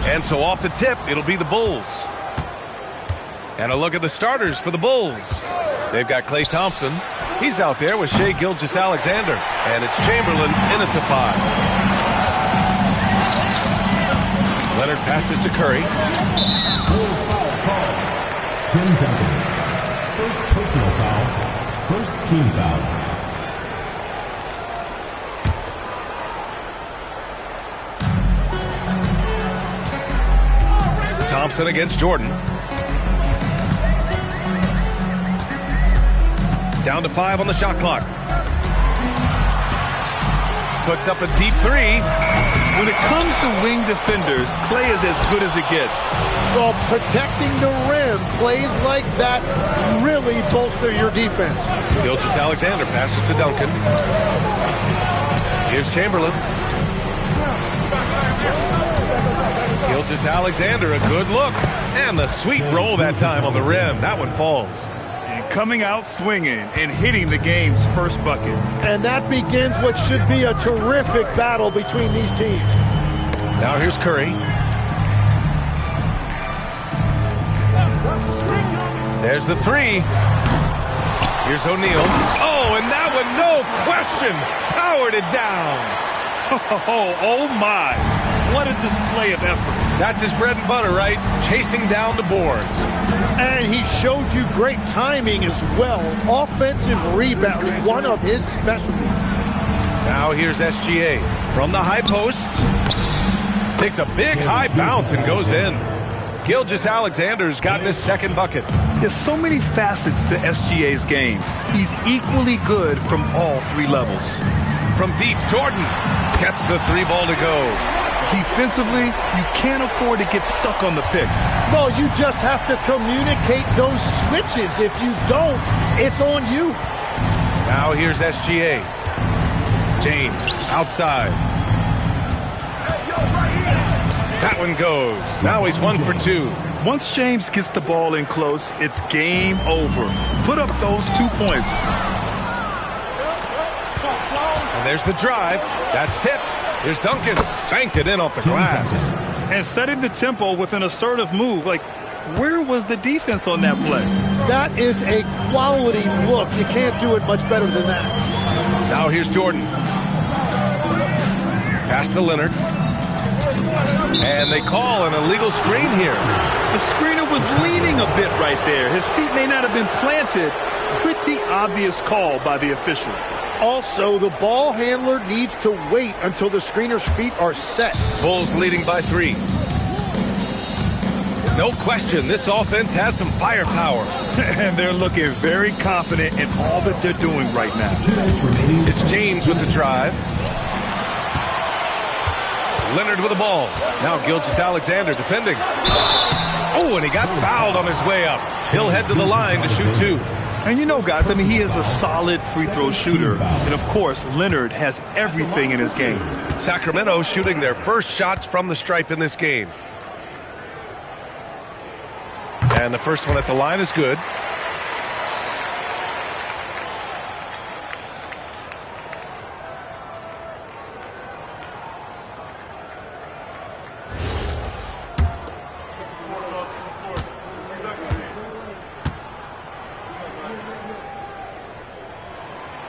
And so off the tip, it'll be the Bulls. And a look at the starters for the Bulls. They've got Klay Thompson. He's out there with Shai Gilgeous-Alexander. And it's Chamberlain in at the 5. Leonard passes to Curry. Tim Duncan. First personal foul. First team foul. Thompson against Jordan. Down to 5 on the shot clock. Puts up a deep 3. When it comes to wing defenders, Klay is as good as it gets. Well, protecting the rim, plays like that really bolster your defense. Gilgeous-Alexander passes to Duncan. Here's Chamberlain. Gilgeous-Alexander, a good look. And the sweet roll that time on the rim. That one falls. And coming out swinging and hitting the game's first bucket. And that begins what should be a terrific battle between these teams. Now here's Curry. There's the 3. Here's O'Neal. Oh, and that one, no question, powered it down. Oh my. What a display of effort. That's his bread and butter, right? Chasing down the boards. And he showed you great timing as well. Offensive rebounding, one of his specialties. Now here's SGA from the high post. Takes a big high bounce and goes in. Gilgeous-Alexander's gotten his second bucket. There's so many facets to SGA's game. He's equally good from all 3 levels. From deep, Jordan gets the 3 ball to go. Defensively, you can't afford to get stuck on the pick. Well, you just have to communicate those switches. If you don't, it's on you. Now here's SGA. James outside. That one goes. Now he's 1 for 2. Once James gets the ball in close, it's game over. Put up those 2 points. And there's the drive. That's tipped. Here's Duncan. Banked it in off the glass. And setting the tempo with an assertive move. Like, where was the defense on that play? That is a quality look. You can't do it much better than that. Now here's Jordan. Pass to Leonard. And they call an illegal screen here. The screener was leaning a bit right there. His feet may not have been planted. Pretty obvious call by the officials. Also, the ball handler needs to wait until the screener's feet are set. Bulls leading by 3. No question, this offense has some firepower. And they're looking very confident in all that they're doing right now. It's James with the drive. Leonard with the ball. Now Gilgeous-Alexander defending. Oh, and he got fouled on his way up. He'll head to the line to shoot 2. And you know, guys, I mean, he is a solid free throw shooter. And, of course, Leonard has everything in his game. Sacramento shooting their first shots from the stripe in this game. And the first one at the line is good.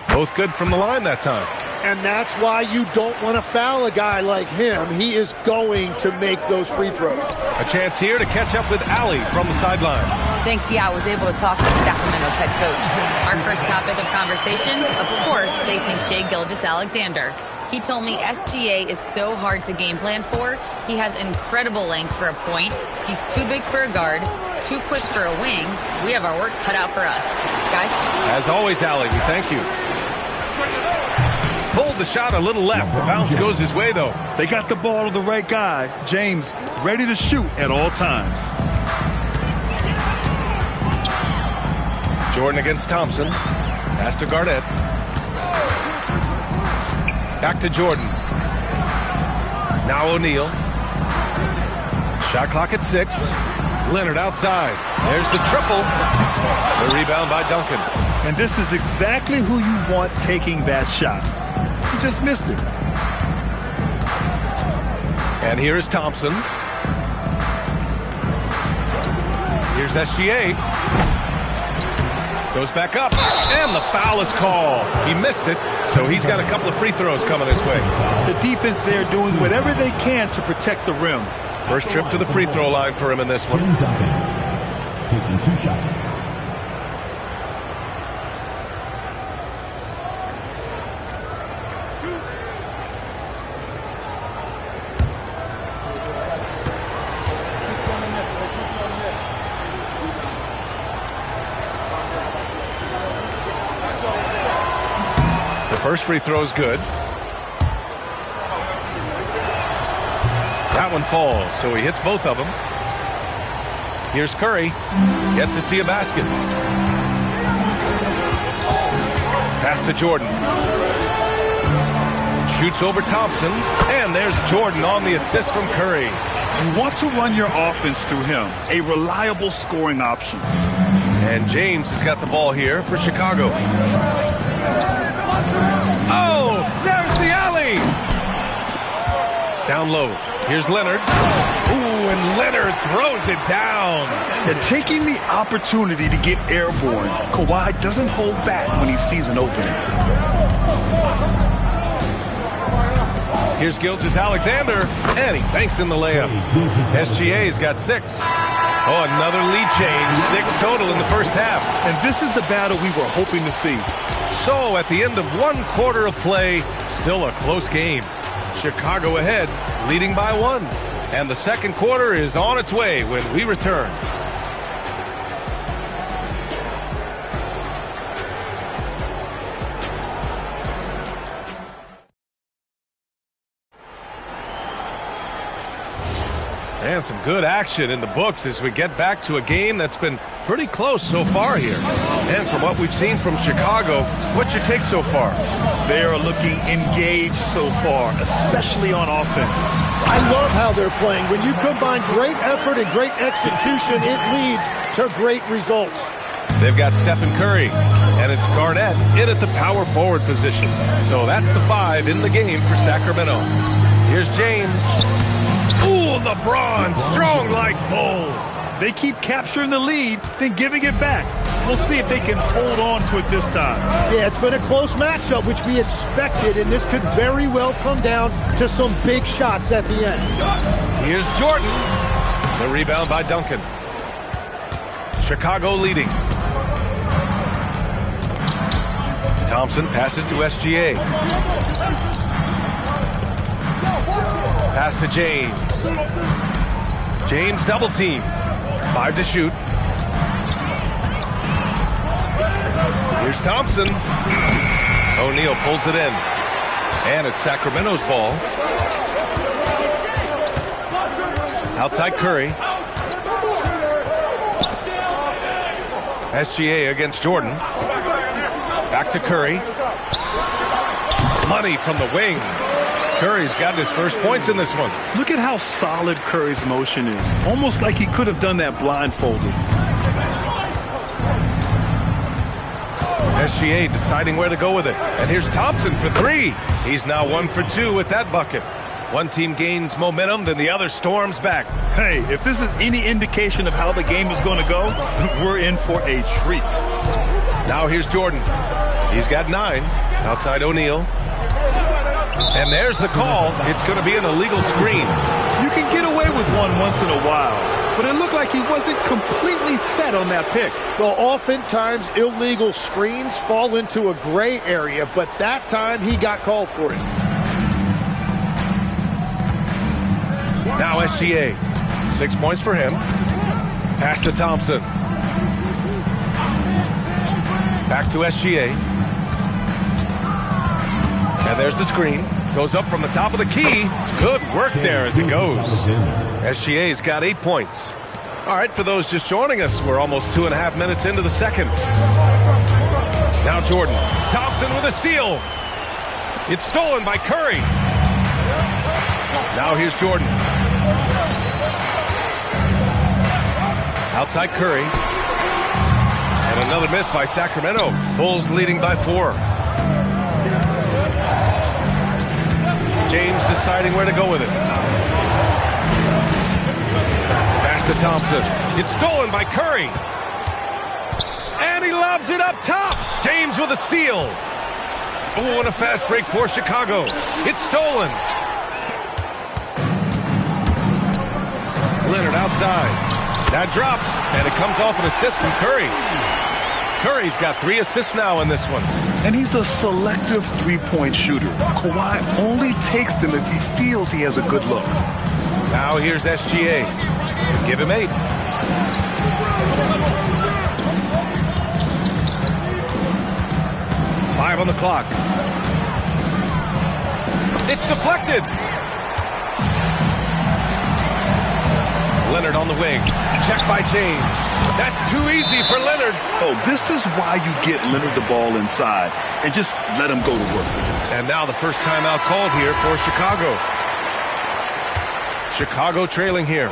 Both good from the line that time. And that's why you don't want to foul a guy like him. He is going to make those free throws. A chance here to catch up with Allie from the sideline. Thanks, yeah, I was able to talk to Sacramento's head coach. Our first topic of conversation, of course, facing Shai Gilgeous-Alexander. He told me SGA is so hard to game plan for. He has incredible length for a point. He's too big for a guard, too quick for a wing. We have our work cut out for us. Guys? As always, Allie, we thank you. Pulled the shot a little left. The bounce goes his way, though. They got the ball to the right guy. James ready to shoot at all times. Jordan against Thompson. Pass to Garnett. Back to Jordan. Now O'Neal. Shot clock at 6. Leonard outside. There's the triple. The rebound by Duncan. And this is exactly who you want taking that shot. He just missed it. And here is Thompson. Here's SGA. Goes back up, and the foul is called. He missed it, so he's got a couple of free throws coming his way. The defense there doing whatever they can to protect the rim. First trip to the free throw line for him in this one. Tim Duncan taking 2 shots. First free throw is good. That one falls, so he hits both of them. Here's Curry. Yet to see a basket. Pass to Jordan. Shoots over Thompson. And there's Jordan on the assist from Curry. You want to run your offense through him. A reliable scoring option. And James has got the ball here for Chicago. Oh, there's the alley. Down low. Here's Leonard. Ooh, and Leonard throws it down. And taking the opportunity to get airborne, Kawhi doesn't hold back when he sees an opening. Here's Gilgeous-Alexander, and he banks in the layup. SGA's got 6. Oh, another lead change. 6 total in the first half. And this is the battle we were hoping to see. So, at the end of 1 quarter of play, still a close game. Chicago ahead, leading by 1. And the second quarter is on its way when we return. And some good action in the books as we get back to a game that's been pretty close so far here. And from what we've seen from Chicago, what's your take so far? They are looking engaged so far, especially on offense. I love how they're playing. When you combine great effort and great execution, it leads to great results. They've got Stephen Curry, and it's Garnett in at the power forward position. So that's the 5 in the game for Sacramento. Here's James. Ooh, LeBron, strong like bull. They keep capturing the lead, then giving it back. We'll see if they can hold on to it this time. Yeah, it's been a close matchup, which we expected, and this could very well come down to some big shots at the end. Here's Jordan. The rebound by Duncan. Chicago leading. Thompson passes to SGA. Pass to James. James double teamed. 5 to shoot. Here's Thompson. O'Neal pulls it in. And it's Sacramento's ball. Outside Curry. SGA against Jordan. Back to Curry. Money from the wing. Curry's got his first points in this one. Look at how solid Curry's motion is. Almost like he could have done that blindfolded. SGA deciding where to go with it. And here's Thompson for 3. He's now 1 for 2 with that bucket. One team gains momentum, then the other storms back. Hey, if this is any indication of how the game is going to go, we're in for a treat. Now here's Jordan. He's got 9. Outside O'Neal. And there's the call. It's going to be an illegal screen. You can get away with one once in a while, but it looked like he wasn't completely set on that pick. Well, oftentimes illegal screens fall into a gray area, but that time he got called for it. Now SGA. 6 points for him. Pass to Thompson. Back to SGA. And there's the screen. Goes up from the top of the key. Good work there as it goes. SGA's got 8 points. All right, for those just joining us, we're almost 2.5 minutes into the second. Now Jordan. Thompson with a steal. It's stolen by Curry. Now here's Jordan. Outside Curry. And another miss by Sacramento. Bulls leading by 4. James deciding where to go with it. Pass to Thompson. It's stolen by Curry. And he lobs it up top. James with a steal. Oh, and a fast break for Chicago. It's stolen. Leonard outside. That drops, and it comes off an assist from Curry. Curry's got 3 assists now in this one. And he's a selective three-point shooter. Kawhi only takes them if he feels he has a good look. Now here's SGA. Give him 8. Five on the clock. It's deflected. Leonard on the wing. Check by James. That's too easy for Leonard. Oh, this is why you get Leonard the ball inside and just let him go to work. And now the first timeout called here for Chicago. Chicago trailing here.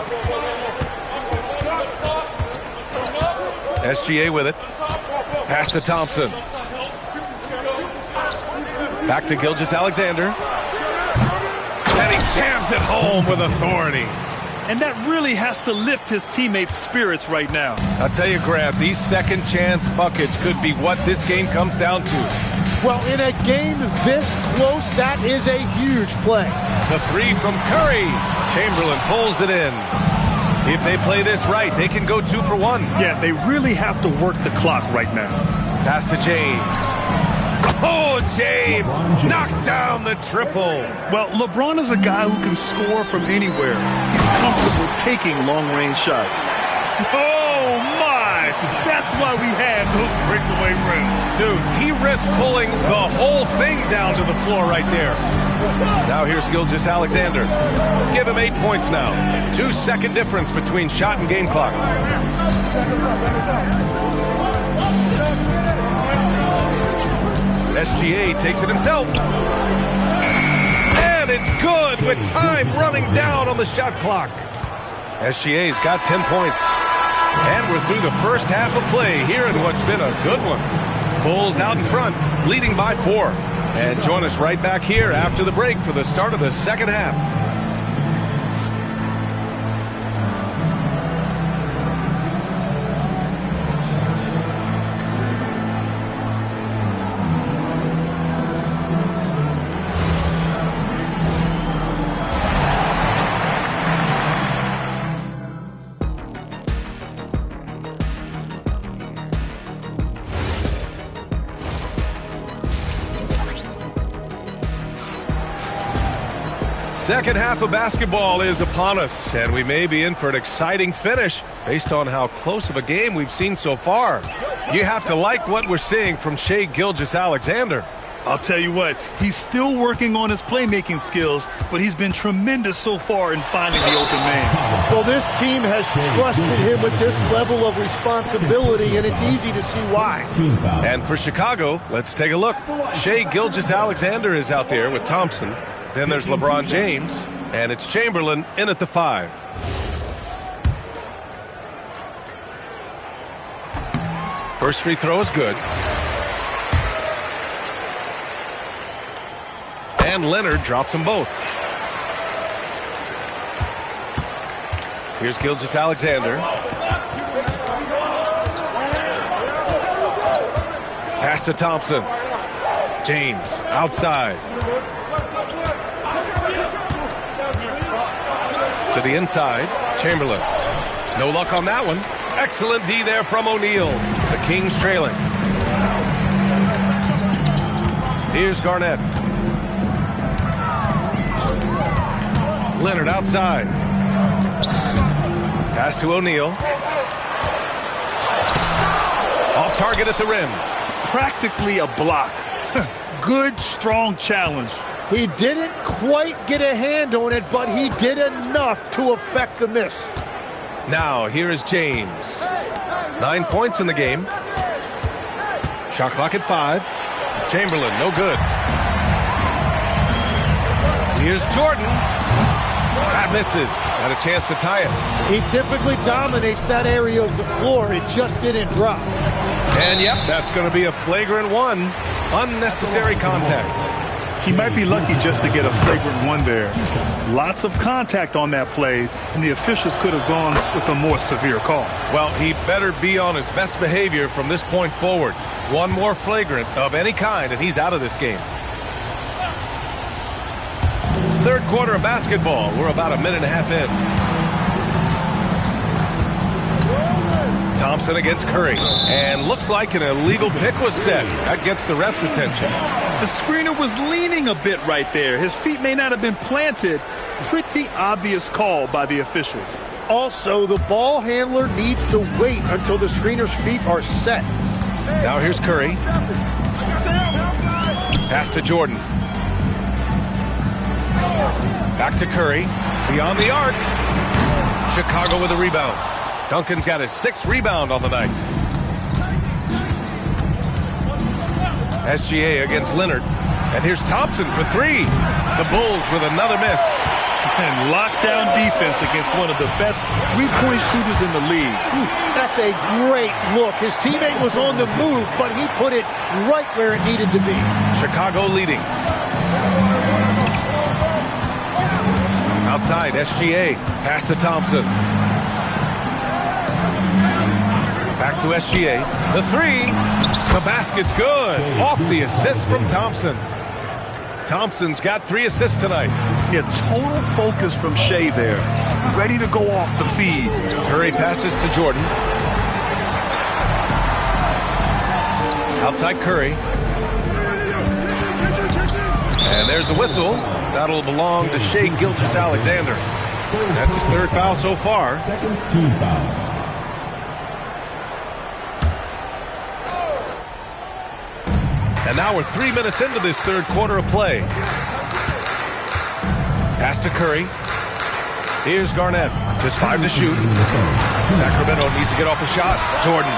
SGA with it. Pass to Thompson. Back to Gilgeous-Alexander. And he jams it home with authority. And that really has to lift his teammates' spirits right now. I'll tell you, Grant, these second chance buckets could be what this game comes down to. Well, in a game this close, that is a huge play. The 3 from Curry. Chamberlain pulls it in. If they play this right, they can go 2 for 1. Yeah, they really have to work the clock right now. Pass to James. Oh, James knocks down the triple. Well, LeBron is a guy who can score from anywhere. He's comfortable taking long-range shots. Oh, my! That's why we had those breakaway rims. Dude, he risked pulling the whole thing down to the floor right there. Now here's Gilgeous-Alexander. Give him 8 points now. 2-second difference between shot and game clock. SGA takes it himself. And it's good with time running down on the shot clock. SGA's got 10 points. And we're through the first half of play here in what's been a good one. Bulls out in front, leading by 4. And join us right back here after the break for the start of the second half. Second half of basketball is upon us, and we may be in for an exciting finish based on how close of a game we've seen so far. You have to like what we're seeing from Shai Gilgeous-Alexander. I'll tell you what, he's still working on his playmaking skills, but he's been tremendous so far in finding the open man. Well, this team has trusted him with this level of responsibility, and it's easy to see why. And for Chicago, let's take a look. Shai Gilgeous-Alexander is out there with Thompson. Then there's LeBron James, and it's Chamberlain in at the 5. First free throw is good. And Leonard drops them both. Here's Gilgeous-Alexander. Pass to Thompson. James outside. To the inside, Chamberlain. No luck on that one. Excellent D there from O'Neal. The Kings trailing. Here's Garnett. Leonard outside. Pass to O'Neal. Off target at the rim. Practically a block. Good, strong challenge. He didn't quite get a hand on it, but he did enough to affect the miss. Now, here is James. 9 points in the game. Shot clock at 5. Chamberlain, no good. Here's Jordan. That misses. Got a chance to tie it. He typically dominates that area of the floor. It just didn't drop. And, yep, that's going to be a flagrant 1. Unnecessary contact. He might be lucky just to get a flagrant one there. Lots of contact on that play, and the officials could have gone with a more severe call. Well, he better be on his best behavior from this point forward. One more flagrant of any kind, and he's out of this game. Third quarter of basketball. We're about a minute and a half in. Thompson against Curry. And looks like an illegal pick was set. That gets the ref's attention. The screener was leaning a bit right there. His feet may not have been planted. Pretty obvious call by the officials. Also, the ball handler needs to wait until the screener's feet are set. Now here's Curry. Pass to Jordan. Back to Curry. Beyond the arc. Chicago with a rebound. Duncan's got his 6th rebound on the night. SGA against Leonard. And here's Thompson for 3. The Bulls with another miss. And lockdown defense against one of the best three-point shooters in the league. That's a great look. His teammate was on the move, but he put it right where it needed to be. Chicago leading. Outside, SGA. Pass to Thompson. Back to SGA. The 3. The basket's good. Off the assist from Thompson. Thompson's got 3 assists tonight. Yeah, total focus from Shea there. Ready to go off the feed. Curry passes to Jordan. Outside Curry. And there's a whistle. That'll belong to Shea Gilgeous-Alexander. That's his 3rd foul so far. Second team foul. And now we're 3 minutes into this third quarter of play. Pass to Curry. Here's Garnett. Just 5 to shoot. Sacramento needs to get off a shot. Jordan.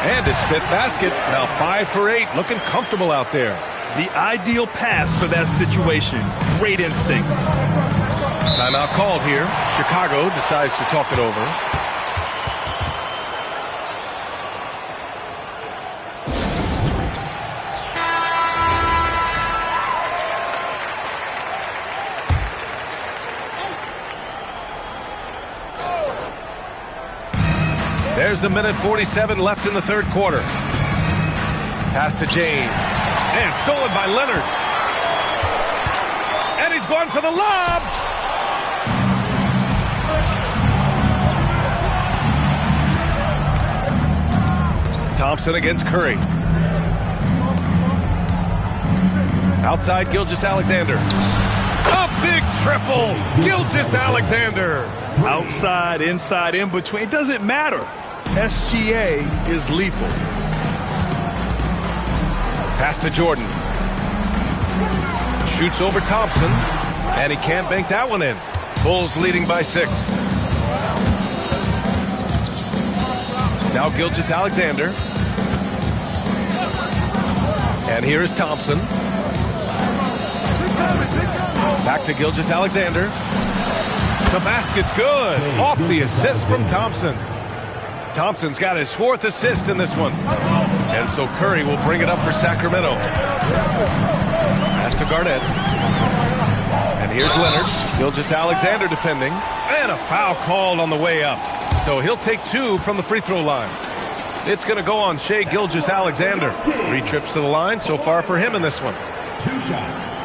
And his 5th basket. Now 5 for 8. Looking comfortable out there. The ideal pass for that situation. Great instincts. Timeout called here. Chicago decides to talk it over. There's a minute 47 left in the third quarter. Pass to James. And stolen by Leonard. And he's going for the lob. Thompson against Curry. Outside Gilgeous-Alexander. A big triple. Gilgeous-Alexander. Outside, inside, in between. It doesn't matter. SGA is lethal. Pass to Jordan. Shoots over Thompson. And he can't bank that one in. Bulls leading by 6. Now Gilgeous-Alexander. And here is Thompson. Back to Gilgeous-Alexander. The basket's good. Off the assist from Thompson. Thompson's got his 4th assist in this one. And so Curry will bring it up for Sacramento. Pass to Garnett. And here's Leonard. Gilgeous-Alexander defending. And a foul called on the way up. So he'll take 2 from the free throw line. It's going to go on Shea Gilgeous-Alexander. 3 trips to the line so far for him in this one. 2 shots.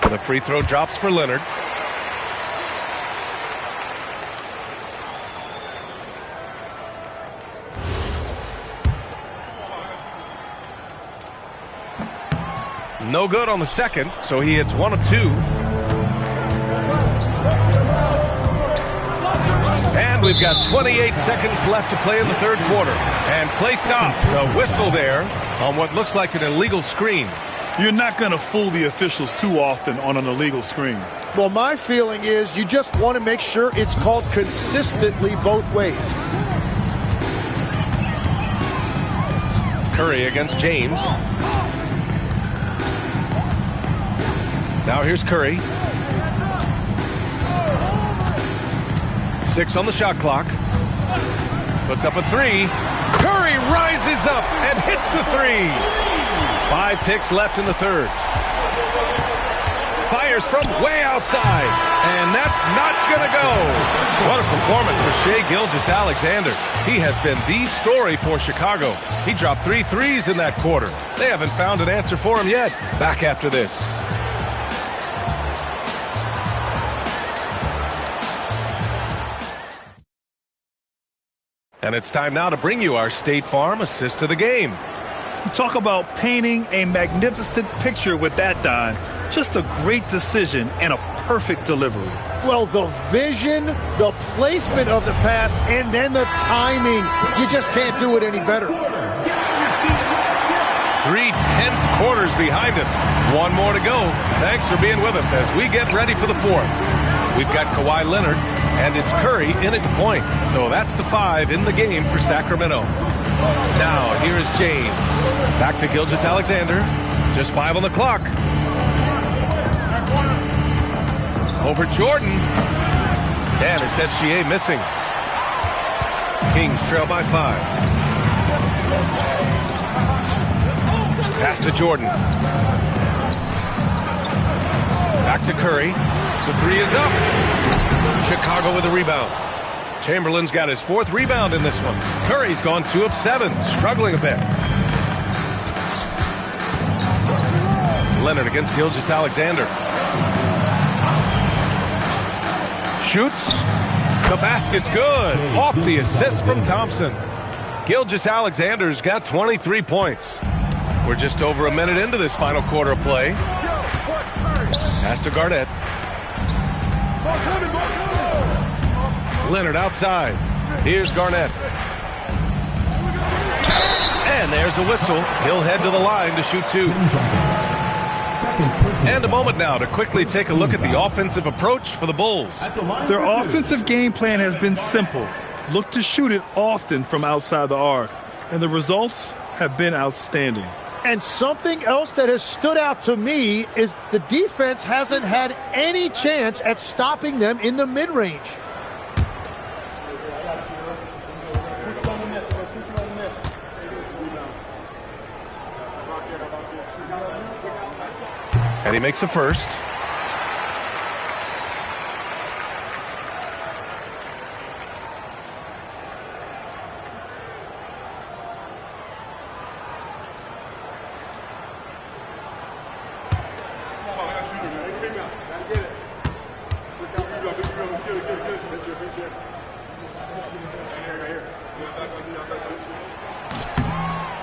The free throw drops for Leonard. No good on the second, so he hits 1 of 2. And we've got 28 seconds left to play in the third quarter. And play stops. A whistle there on what looks like an illegal screen. You're not going to fool the officials too often on an illegal screen. Well, my feeling is you just want to make sure it's called consistently both ways. Curry against James. Now here's Curry. 6 on the shot clock. Puts up a 3. Curry rises up and hits the 3. 5 ticks left in the third. Fires from way outside, and that's not gonna go. What a performance for Shai Gilgeous-Alexander. He has been the story for Chicago. He dropped 3 threes in that quarter. They haven't found an answer for him yet. Back after this. And it's time now to bring you our State Farm assist of the game. Talk about painting a magnificent picture with that, Don. Just a great decision and a perfect delivery. Well, the vision, the placement of the pass, and then the timing. You just can't do it any better. 3 tense quarters behind us. 1 more to go. Thanks for being with us as we get ready for the 4th. We've got Kawhi Leonard, and it's Curry in at the point. So that's the 5 in the game for Sacramento. Now, here's James. Back to Gilgeous-Alexander. Just 5 on the clock. Over Jordan. And it's SGA missing. Kings trail by 5. Pass to Jordan. Back to Curry. The 3 is up. Chicago with a rebound. Chamberlain's got his 4th rebound in this one. Curry's gone 2 of 7, struggling a bit. Leonard against Gilgeous-Alexander. Shoots. The basket's good. Off the assist from Thompson. Gilgeous-Alexander's got 23 points. We're just over a minute into this final quarter of play. Pass to Garnett. Leonard outside. Here's Garnett. And there's a whistle. He'll head to the line to shoot 2. And a moment now to quickly take a look at the offensive approach for the Bulls. Their offensive game plan has been simple. Look to shoot it often from outside the arc. And the results have been outstanding. And something else that has stood out to me is the defense hasn't had any chance at stopping them in the mid-range. And he makes a first.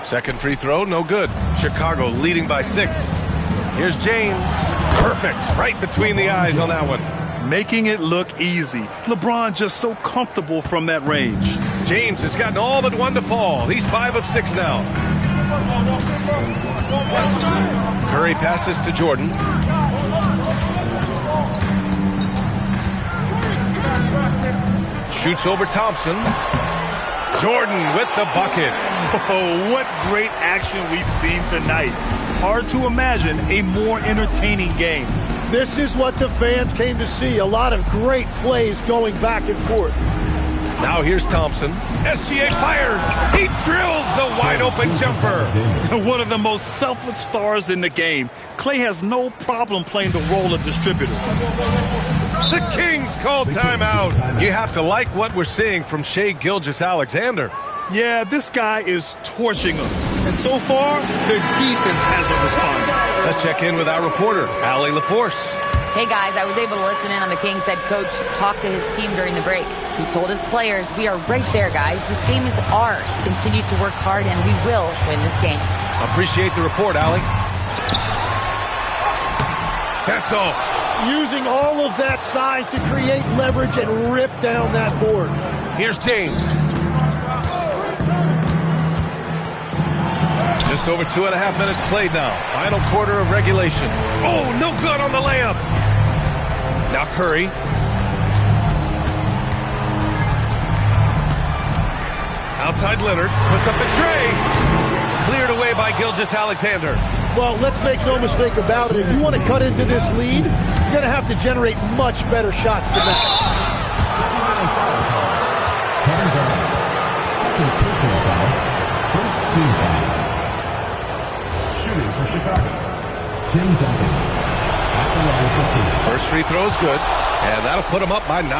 Second free throw, no good. Chicago leading by 6. Here's James. Perfect. Right between the eyes on that one. Making it look easy. LeBron just so comfortable from that range. James has gotten all but 1 to fall. He's 5 of 6 now. Curry passes to Jordan. Shoots over Thompson. Jordan with the bucket. Oh, what great action we've seen tonight. Hard to imagine a more entertaining game. This is what the fans came to see. A lot of great plays going back and forth. Now here's Thompson. SGA fires. He drills the wide-open jumper. One of the most selfless stars in the game. Klay has no problem playing the role of distributor. The Kings call timeout. You have to like what we're seeing from Shai Gilgeous-Alexander. Yeah, this guy is torching them. And so far, their defense hasn't responded. Let's check in with our reporter, Allie LaForce. Hey guys, I was able to listen in on the Kings head coach talk to his team during the break. He told his players, we are right there, guys. This game is ours. Continue to work hard and we will win this game. Appreciate the report, Allie. That's all. Using all of that size to create leverage and rip down that board. Here's James. Just over 2.5 minutes played now. Final quarter of regulation. Oh, no good on the layup. Now Curry. Outside Leonard. Puts up the tray. Cleared away by Gilgeous-Alexander. Well, let's make no mistake about it. If you want to cut into this lead, you're going to have to generate much better shots than that. Kevin Garnett, second personal foul, first team foul. Shooting for Chicago, Tim Duncan. At the line for two. First free throw is good, and that'll put him up by 9.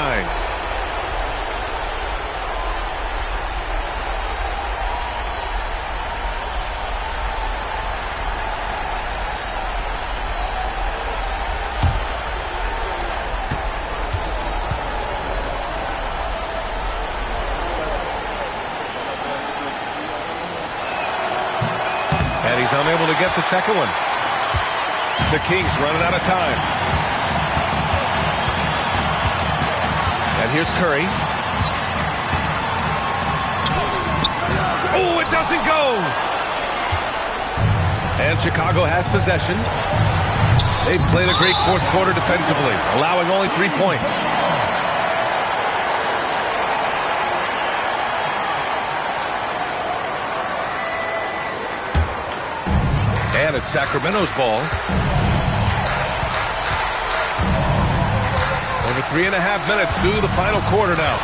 And he's unable to get the second one. The Kings running out of time. And here's Curry. Oh, it doesn't go. And Chicago has possession. They've played a great fourth quarter defensively, allowing only 3 points. And it's Sacramento's ball. Over 3.5 minutes through the final quarter now.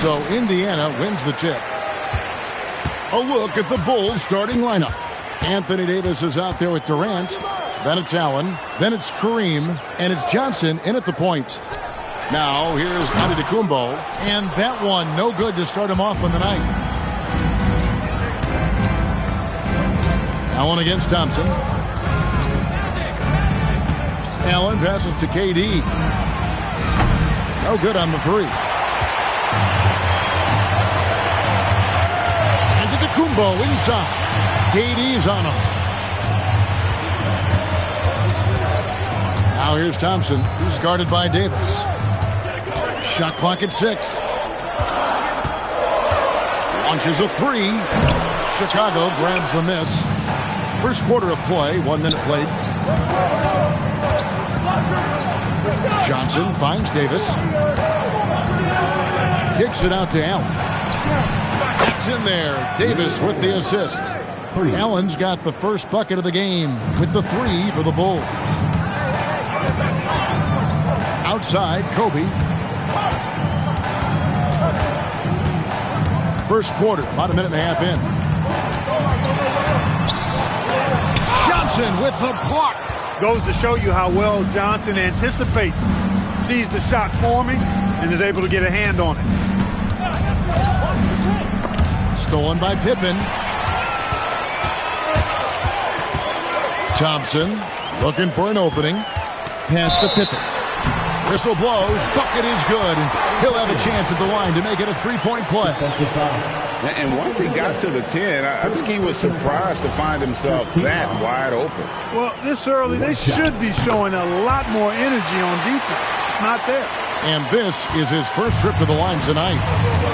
So Indiana wins the tip. A look at the Bulls starting lineup. Anthony Davis is out there with Durant. Then it's Allen. Then it's Kareem. And it's Johnson in at the point. Now here's Antetokounmpo. And that one no good to start him off on the night. Allen against Thompson. Allen passes to KD. No good on the three. Antetokounmpo inside. KD's on him. Now here's Thompson. He's guarded by Davis. Shot clock at 6. Launches a three. Chicago grabs the miss. First quarter of play, 1 minute played. Johnson finds Davis. Kicks it out to Allen. It's in there. Davis with the assist. Allen's got the first bucket of the game with the 3 for the Bulls. Outside, Kobe. First quarter, about a minute and a half in. Johnson with the block. Goes to show you how well Johnson anticipates, sees the shot forming, and is able to get a hand on it. Stolen by Pippen. Thompson looking for an opening. Pass to Pippen. Whistle blows. Bucket is good. He'll have a chance at the line to make it a 3-point play. And once he got to the 10, I think he was surprised to find himself that wide open. Well, this early, they should be showing a lot more energy on defense. It's not there. And this is his first trip to the line tonight.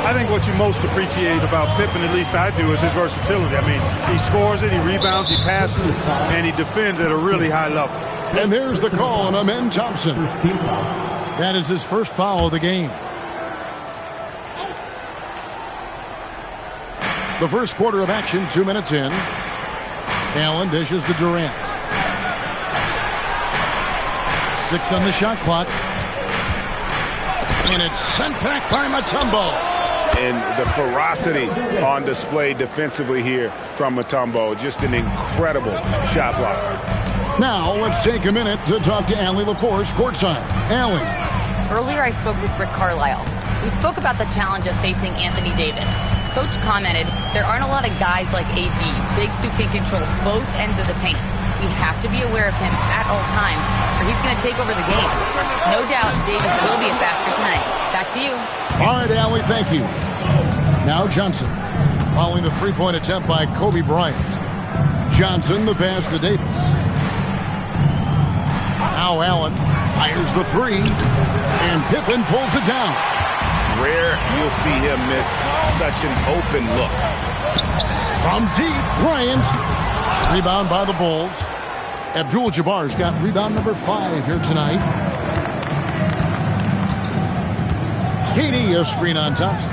I think what you most appreciate about Pippen, at least I do, is his versatility. I mean, he scores it, he rebounds, he passes, and he defends at a really high level. And there's the call on Amen Thompson. That is his first foul of the game. The first quarter of action, 2 minutes in. Allen dishes to Durant. 6 on the shot clock. And it's sent back by Mutombo. And the ferocity on display defensively here from Mutombo. Just an incredible shot blocker. Now let's take a minute to talk to Allie LaForce courtside. Allie. Earlier I spoke with Rick Carlisle. We spoke about the challenge of facing Anthony Davis. Coach commented, there aren't a lot of guys like AD, bigs who can control both ends of the paint. We have to be aware of him at all times, or he's going to take over the game. No doubt Davis will be a factor tonight. Back to you. All right, Allie, thank you. Now Johnson, following the three-point attempt by Kobe Bryant. Johnson, the pass to Davis. Now Allen fires the three, and Pippen pulls it down. Rare you'll see him miss such an open look. From deep, Bryant. Rebound by the Bulls. Abdul-Jabbar's got rebound number 5 here tonight. KD a screen on Thompson.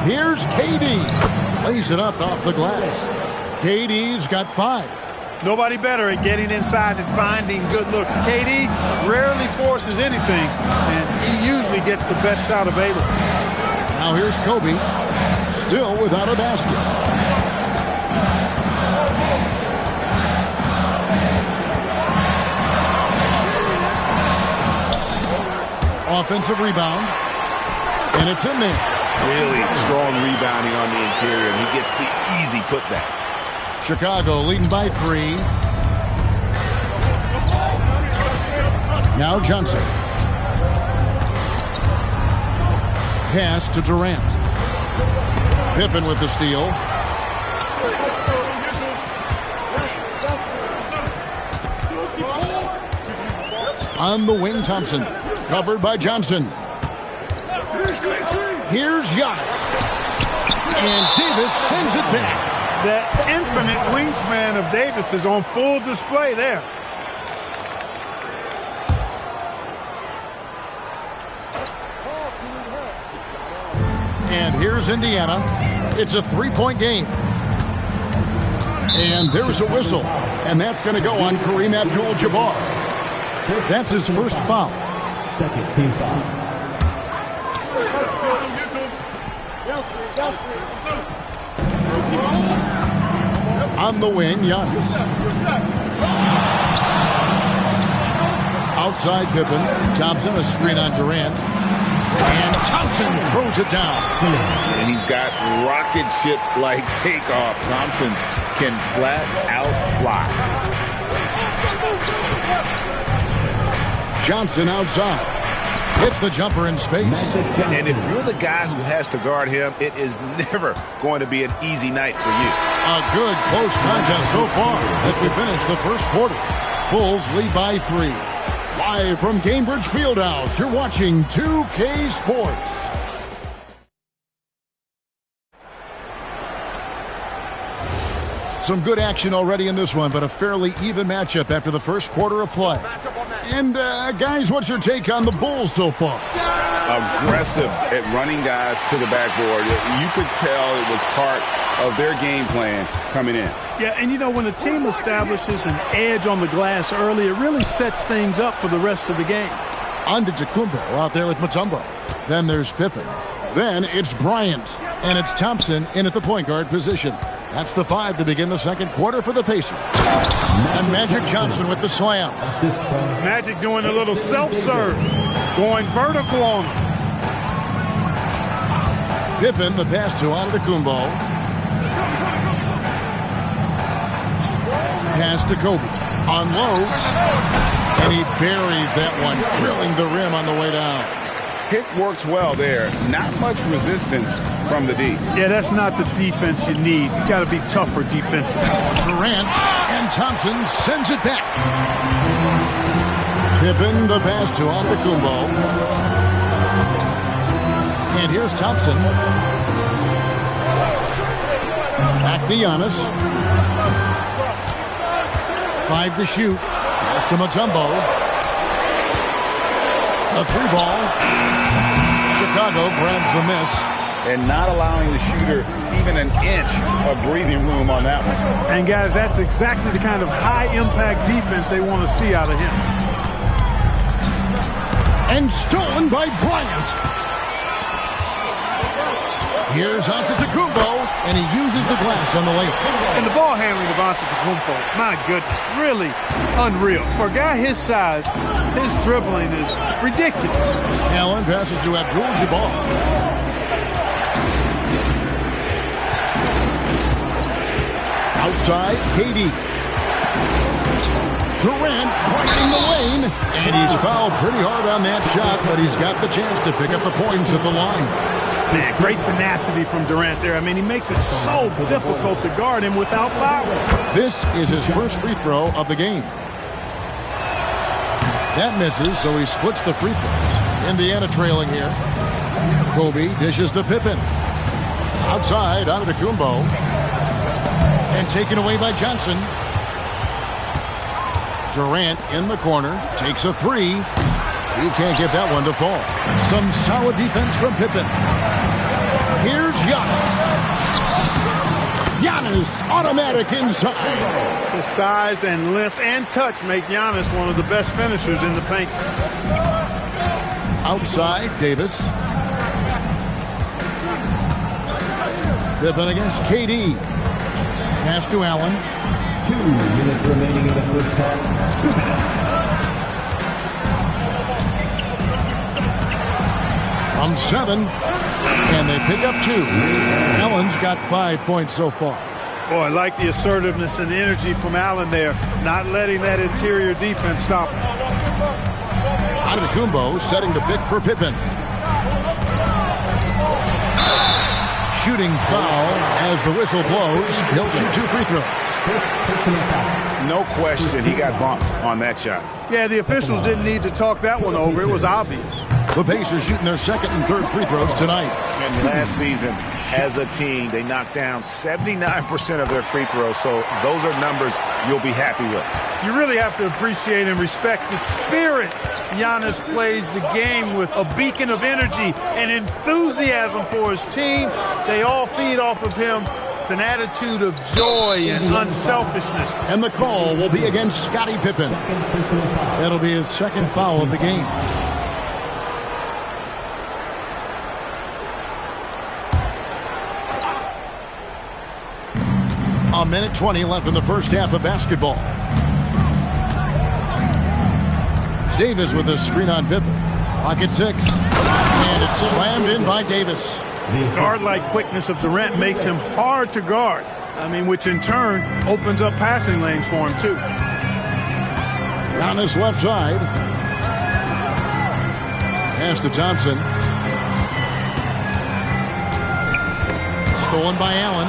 Here's KD. Lays it up off the glass. KD's got 5. Nobody better at getting inside and finding good looks. KD rarely forces anything, and he usually gets the best shot available. Now here's Kobe, still without a basket. Offensive rebound, and it's in there. Really strong rebounding on the interior, and he gets the easy putback. Chicago leading by 3. Now Johnson. Pass to Durant. Pippen with the steal. On the wing, Thompson. Covered by Johnson. Here's Giannis. And Davis sends it back. That infinite wingspan of Davis is on full display there. And here's Indiana. It's a 3-point game. And there's a whistle. And that's going to go on Kareem Abdul-Jabbar. That's his first foul. Second team foul. On the wing, Giannis. Outside Pippen. Thompson, a screen on Durant. And Thompson throws it down. And he's got rocket ship-like takeoff. Thompson can flat out fly. Johnson outside. Hits the jumper in space. And if you're the guy who has to guard him, it is never going to be an easy night for you. A good close contest so far as we finish the first quarter. Bulls lead by 3. Live from Cambridge Fieldhouse, you're watching 2K Sports. Some good action already in this one, but a fairly even matchup after the first quarter of play. And, guys, what's your take on the Bulls so far? Aggressive at running guys to the backboard. You could tell it was part of their game plan coming in. Yeah, and you know, when a team establishes an edge on the glass early, it really sets things up for the rest of the game. Antetokounmpo out there with Mutombo. Then there's Pippen. Then it's Bryant. And it's Thompson in at the point guard position. That's the 5 to begin the second quarter for the Pacers. And Magic Johnson with the slam. Magic doing a little self-serve, going vertical on him. Pippen, the pass to Antetokounmpo. Pass to Kobe. Unloads. And he buries that one, drilling the rim on the way down. Pick works well there. Not much resistance from the D. Yeah, that's not the defense you need. You got to be tougher defensively. Durant and Thompson sends it back. Pippen, the pass to Antetokounmpo. And here's Thompson. Back to Giannis. 5 to shoot. Pass to Mutombo. A 3-ball. Chicago grabs the miss. And not allowing the shooter even an inch of breathing room on that one. And, guys, that's exactly the kind of high-impact defense they want to see out of him. And stolen by Bryant. Here's Antetokounmpo, and he uses the glass on the layup. And the ball handling of Antetokounmpo, my goodness, really unreal. For a guy his size, his dribbling is ridiculous. Allen passes to Abdul-Jabbar. Outside, KD. Durant driving the lane, and he's fouled pretty hard on that shot, but he's got the chance to pick up the points at the line. Man, great tenacity from Durant there. I mean, he makes it so difficult to guard him without fouling. This is his first free throw of the game. That misses, so he splits the free throws. Indiana trailing here. Kobe dishes to Pippen. Outside, Antetokounmpo. And taken away by Johnson. Durant in the corner. Takes a 3. He can't get that one to fall. Some solid defense from Pippen. Here's Giannis. Giannis, automatic inside. The size and length and touch make Giannis one of the best finishers in the paint. Outside, Davis. Pippen against KD. Pass to Allen. 2 minutes remaining in the first half. 2 minutes. From 7. And they pick up 2. Allen's got 5 points so far. Boy, I like the assertiveness and energy from Allen there, not letting that interior defense stop him. Antetokounmpo setting the pick for Pippen. Shooting foul as the whistle blows. He'll shoot 2 free throws. No question, he got bumped on that shot. Yeah, the officials didn't need to talk that one over. It was obvious. The Pacers shooting their second and third free throws tonight. And last season, as a team, they knocked down 79% of their free throws, so those are numbers you'll be happy with. You really have to appreciate and respect the spirit Giannis plays the game with, a beacon of energy and enthusiasm for his team. They all feed off of him with an attitude of joy and unselfishness. And the call will be against Scottie Pippen. That'll be his second foul of the game. A minute 20 left in the first half of basketball. Davis with a screen on Pippen. Pocket 6. And it's slammed in by Davis. Guard-like quickness of Durant makes him hard to guard. I mean, which in turn opens up passing lanes for him, too. On his left side. Pass to Thompson. Stolen by Allen.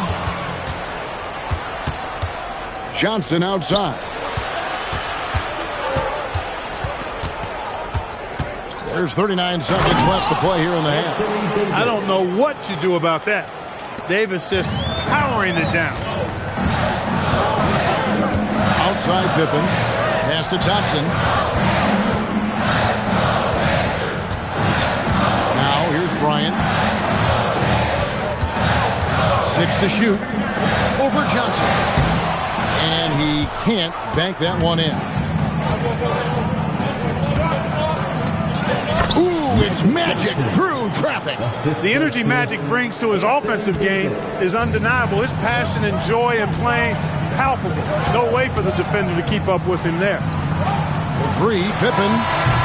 Johnson outside. There's 39 seconds left to play here in the half. I don't know what you do about that. Davis just powering it down. Outside Pippen. Pass to Thompson. Now here's Bryant. 6 to shoot. Over Johnson. And he can't bank that one in. Ooh, it's magic through traffic. The energy Magic brings to his offensive game is undeniable. His passion and joy in playing, palpable. No way for the defender to keep up with him there. For 3, Pippen,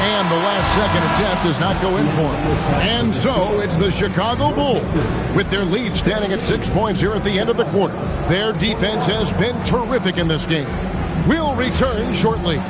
and the last second attempt does not go in for him. And so it's the Chicago Bulls with their lead standing at 6 points here at the end of the quarter. Their defense has been terrific in this game. We'll return shortly.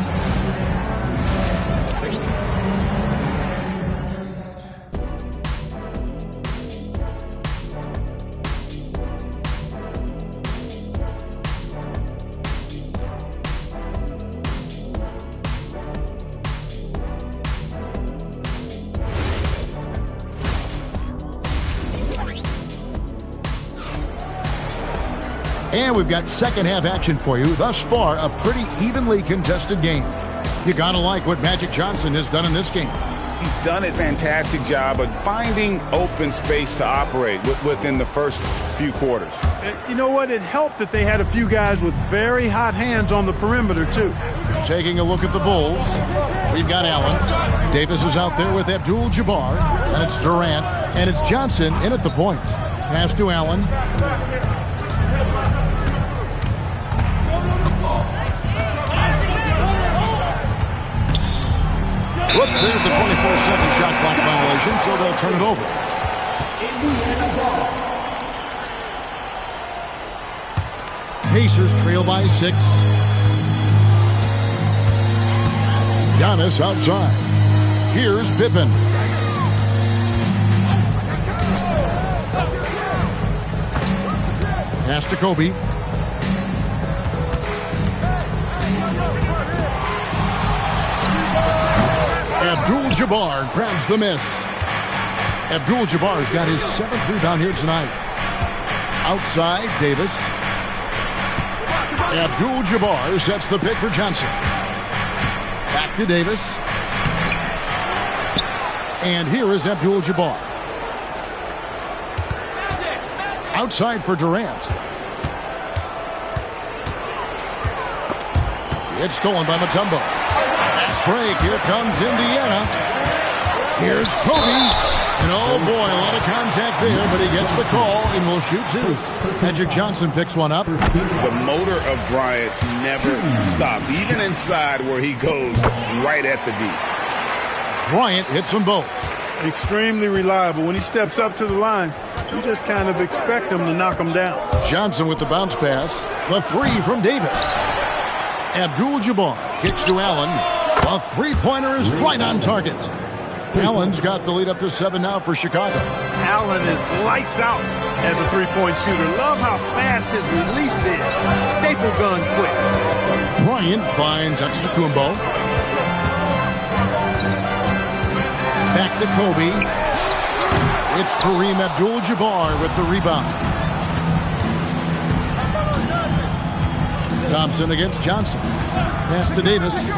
And we've got second half action for you. Thus far, a pretty evenly contested game. You gotta like what Magic Johnson has done in this game. He's done a fantastic job of finding open space to operate within the first few quarters. You know what? It helped that they had a few guys with very hot hands on the perimeter, too. Taking a look at the Bulls, we've got Allen. Davis is out there with Abdul-Jabbar. And it's Durant. And it's Johnson in at the point. Pass to Allen. Whoops, there's the 24-second shot clock violation, so they'll turn it over. Pacers trail by 6. Giannis outside. Here's Pippen. Pass to Kobe. Abdul-Jabbar grabs the miss. Abdul-Jabbar's got his 7th rebound here tonight. Outside, Davis. Abdul-Jabbar sets the pick for Johnson. Back to Davis. And here is Abdul-Jabbar. Outside for Durant. It's stolen by Mutombo. Fast break. Here comes Indiana. Here's Kobe. And oh boy, a lot of contact there, but he gets the call and will shoot 2. Magic Johnson picks one up. The motor of Bryant never stops, even inside where he goes right at the D. Bryant hits them both. Extremely reliable. When he steps up to the line, you just kind of expect him to knock him down. Johnson with the bounce pass. The 3 from Davis. Abdul-Jabbar kicks to Allen. A three-pointer is right on target. Allen's got the lead up to 7 now for Chicago. Allen is lights out as a three-point shooter. Love how fast his release is. Staple gun quick. Bryant finds Antetokounmpo. Back to Kobe. It's Kareem Abdul-Jabbar with the rebound. Thompson against Johnson. Pass to Davis.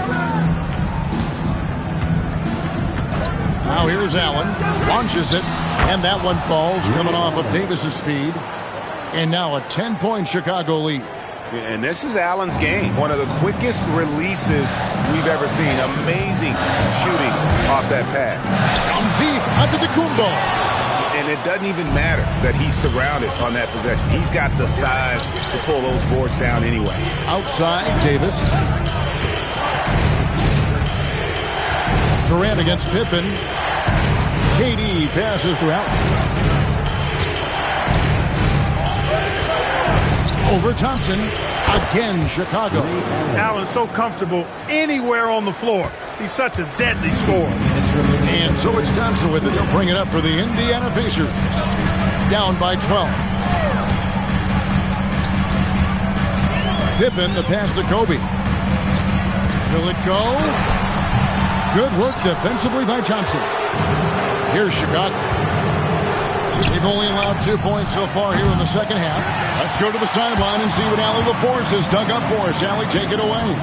Now here's Allen. Launches it. And that one falls coming off of Davis's feed. And now a 10-point Chicago lead. And this is Allen's game. One of the quickest releases we've ever seen. Amazing shooting off that pass. From deep, Antetokounmpo. And it doesn't even matter that he's surrounded on that possession. He's got the size to pull those boards down anyway. Outside, Davis. Durant against Pippen. KD passes to Allen. Over Thompson. Again, Chicago. Allen's so comfortable anywhere on the floor. He's such a deadly scorer. And so it's Thompson with it. He'll bring it up for the Indiana Pacers. Down by 12. Pippen, the pass to Kobe. Will it go? Good work defensively by Johnson. Here's Chicago. They've only allowed 2 points so far here in the second half. Let's go to the sideline and see what Allie LaForce has dug up for us. Allie, take it away.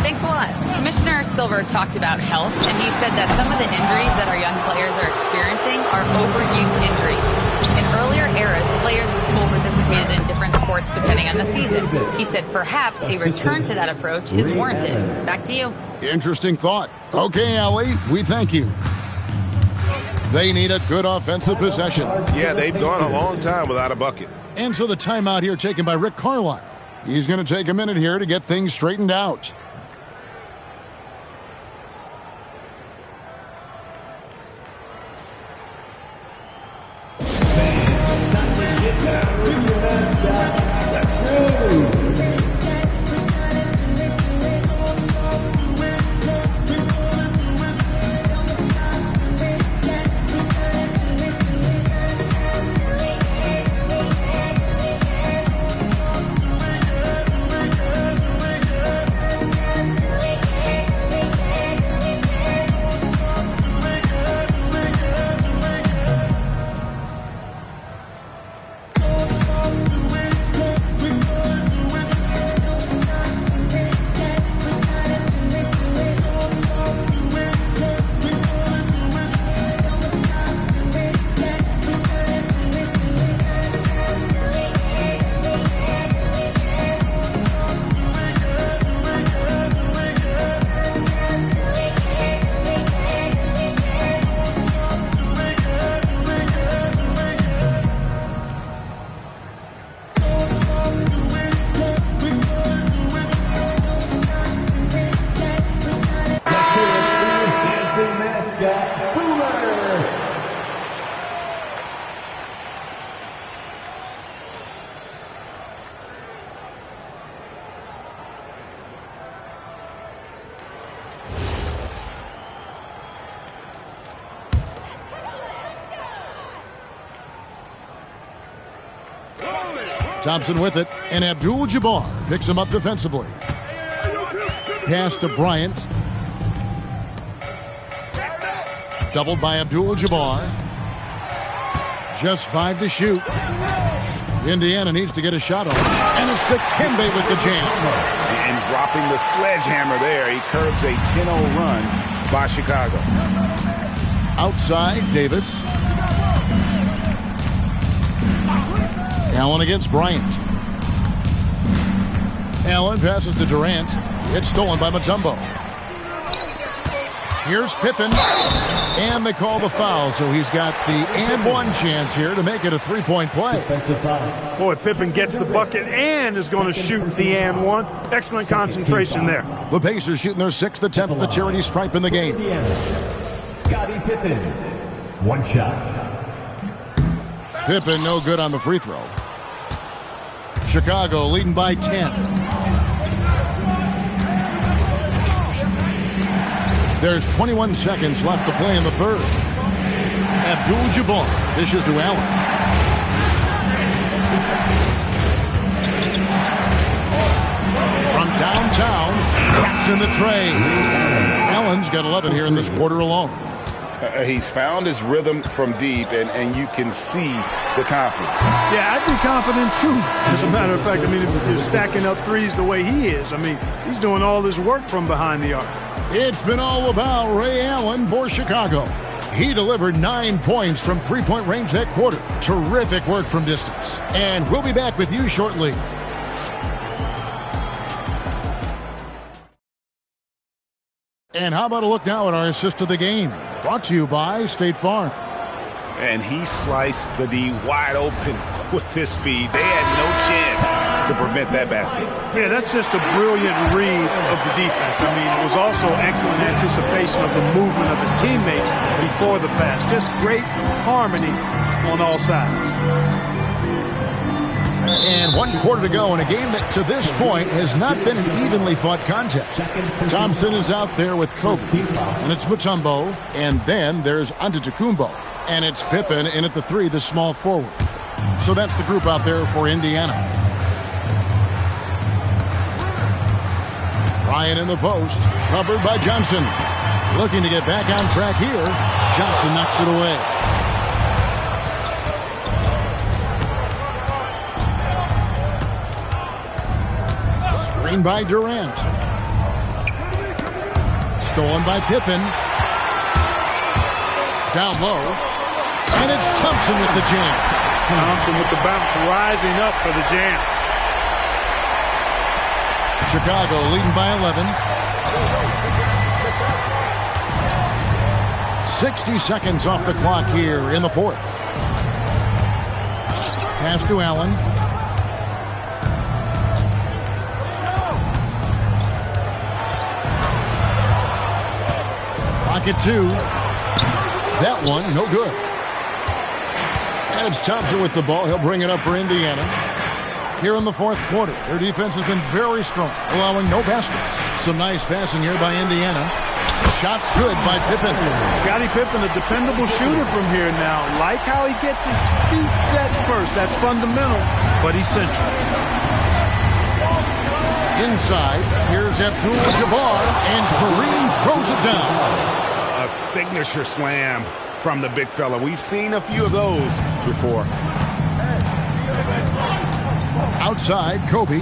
Thanks a lot. Commissioner Silver talked about health, and he said that some of the injuries that our young players are experiencing are overuse injuries. In earlier eras, players at school participated in different sports depending on the season. He said perhaps a return to that approach is warranted. Back to you. Interesting thought. Okay, Allie, we thank you. They need a good offensive possession. Yeah, they've gone a long time without a bucket. And so the timeout here taken by Rick Carlisle. He's going to take a minute here to get things straightened out. Thompson with it, and Abdul-Jabbar picks him up defensively. Pass to Bryant. Doubled by Abdul-Jabbar. Just 5 to shoot. Indiana needs to get a shot on. And it's Dikembe with the jam. And dropping the sledgehammer there, he curbs a 10-0 run by Chicago. Outside, Davis. Allen against Bryant. Allen passes to Durant. It's stolen by Mutombo. Here's Pippen. And they call the foul, so he's got the and one chance here to make it a three-point play. Boy, Pippen gets the bucket and is going to shoot the and one. Excellent concentration there. The Pacers shooting their 6th attempt at the charity stripe in the game. Scottie Pippen. One shot. Pippen no good on the free throw. Chicago leading by 10. There's 21 seconds left to play in the third. Abdul-Jabbar dishes to Allen. From downtown, taps in the tray. Allen's got 11 here in this quarter alone. He's found his rhythm from deep, and you can see the confidence. Yeah, I'd be confident too. As a matter of fact, I mean, if you're stacking up threes the way he is, I mean, he's doing all this work from behind the arc. It's been all about Ray Allen for Chicago. He delivered 9 points from three-point range that quarter. Terrific work from distance. And we'll be back with you shortly. And how about a look now at our assist of the game? Brought to you by State Farm. And he sliced the D wide open with his feed. They had no chance to prevent that basket. Yeah, that's just a brilliant read of the defense. I mean, it was also excellent anticipation of the movement of his teammates before the pass. Just great harmony on all sides. And 1 quarter to go in a game that to this point has not been an evenly fought contest. Thompson is out there with Kobe, and it's Mutombo, and then there's Antetokounmpo, and it's Pippen in at the 3, the small forward. So that's the group out there for Indiana. Ryan in the post, covered by Johnson. Looking to get back on track here. Johnson knocks it away. Screen by Durant. Stolen by Pippen. Down low. And it's Thompson with the jam. Thompson with the bounce, rising up for the jam. Chicago leading by 11. 60 seconds off the clock here in the 4th. Pass to Allen. Pocket 2. That one, no good. And it's Thompson with the ball. He'll bring it up for Indiana. Here in the 4th quarter, their defense has been very strong, allowing no baskets. Some nice passing here by Indiana. Shots good by Pippen. Scottie Pippen, a dependable shooter from here now. Like how he gets his feet set first. That's fundamental, but he's central. Inside, here's Abdul-Jabbar, and Kareem throws it down. A signature slam from the big fella. We've seen a few of those before. Outside, Kobe.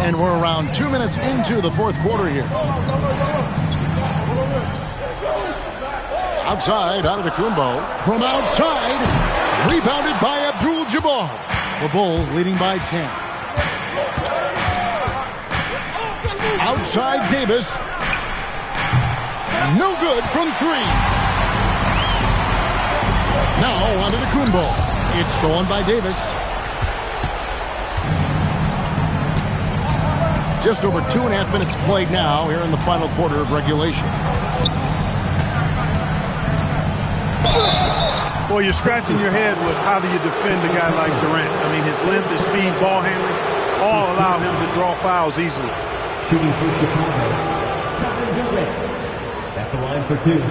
And we're around 2 minutes into the 4th quarter here. Outside, Antetokounmpo. From outside, rebounded by Abdul-Jabbar. The Bulls leading by 10. Outside, Davis. No good from 3. Now Antetokounmpo. It's stolen by Davis. Just over 2.5 minutes played now here in the final quarter of regulation. Boy, you're scratching your head with how do you defend a guy like Durant. I mean, his length, his speed, ball handling, all allow him to draw fouls easily. Shooting for Chicago, Kevin Durant. At the line for 2.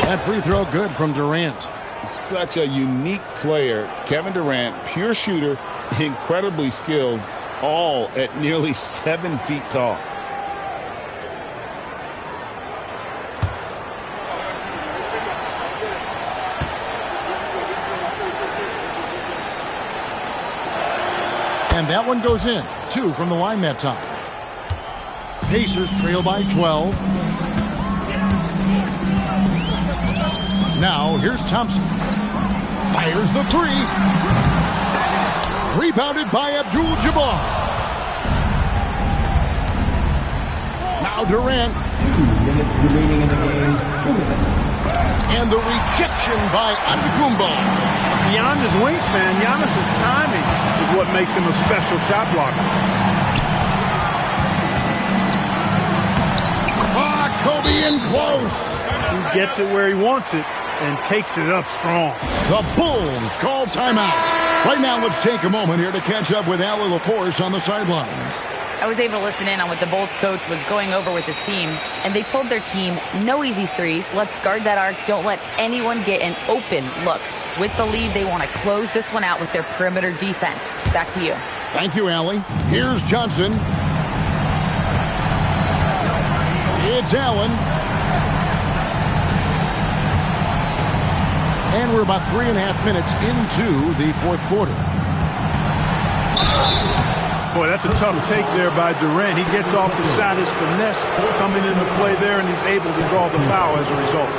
That free throw good from Durant. Such a unique player. Kevin Durant, pure shooter, incredibly skilled, all at nearly 7 feet tall. And that one goes in. 2 from the line that time. Pacers trail by 12. Now, here's Thompson. Fires the 3. Rebounded by Abdul-Jabbar. Now Durant. 2 minutes remaining in the game. 2 minutes. And the rejection by Antetokounmpo. Beyond his wingspan, Giannis's timing is what makes him a special shot blocker. Kobe in close. He gets it where he wants it and takes it up strong. The Bulls call timeout. Right now, let's take a moment here to catch up with Allie LaForce on the sidelines. I was able to listen in on what the Bulls coach was going over with his team, and they told their team, no easy threes, let's guard that arc, don't let anyone get an open look. With the lead, they want to close this one out with their perimeter defense. Back to you. Thank you, Allie. Here's Johnson. It's Allen. And we're about 3.5 minutes into the fourth quarter. Boy, that's a tough take there by Durant. He gets off the shot. His finesse coming into play there, and he's able to draw the foul as a result.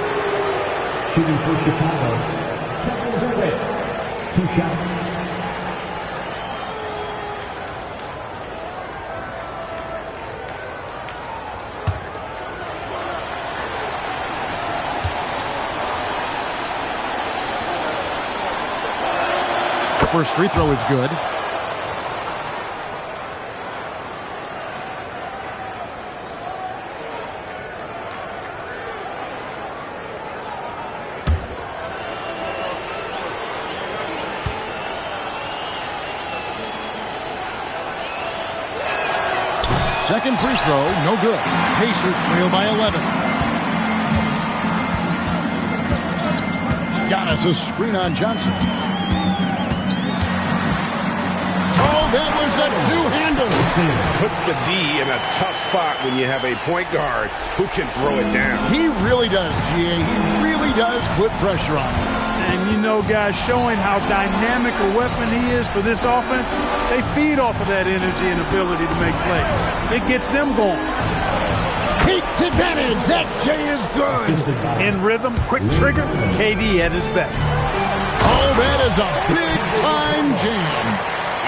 Shooting for Chicago, Kevin Durant. 2 shots. The first free throw is good. Second free throw, no good. Pacers trail by 11. Giannis a screen on Johnson. Oh, that was a two-hander. Puts the D in a tough spot when you have a point guard who can throw it down. He really does, GA. He really does put pressure on him. And you know, guys, showing how dynamic a weapon he is for this offense, they feed off of that energy and ability to make plays. It gets them going. Takes advantage. That J is good. In rhythm, quick trigger, KD at his best. Oh, that is a big-time jam.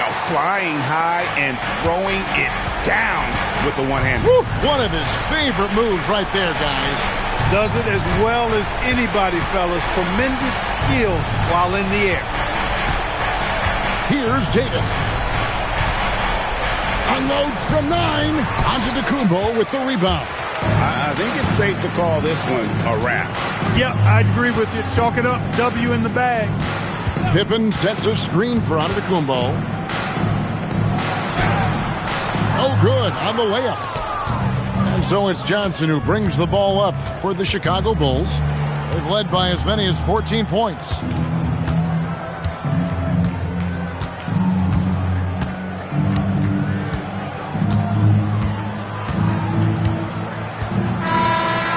Now flying high and throwing it down with the one hand. One of his favorite moves right there, guys. Does it as well as anybody, fellas. Tremendous skill while in the air. Here's Davis. Unloads from 9. Antetokounmpo with the rebound. I think it's safe to call this one a wrap. Yep, I'd agree with you. Chalk it up. W in the bag. Pippen sets a screen for Antetokounmpo. Oh, good on the layup. And so it's Johnson who brings the ball up for the Chicago Bulls. They've led by as many as 14 points.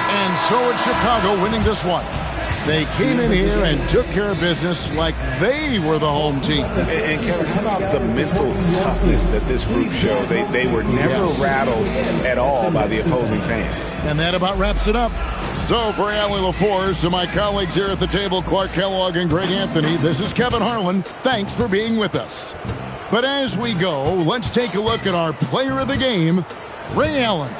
And so it's Chicago winning this one. They came in here and took care of business like they were the home team. And Kevin, how about the mental toughness that this group showed? They were never rattled at all by the opposing fans. And that about wraps it up. So for Allie LaForce, to my colleagues here at the table, Clark Kellogg and Greg Anthony, this is Kevin Harlan. Thanks for being with us. But as we go, let's take a look at our player of the game, Ray Allen.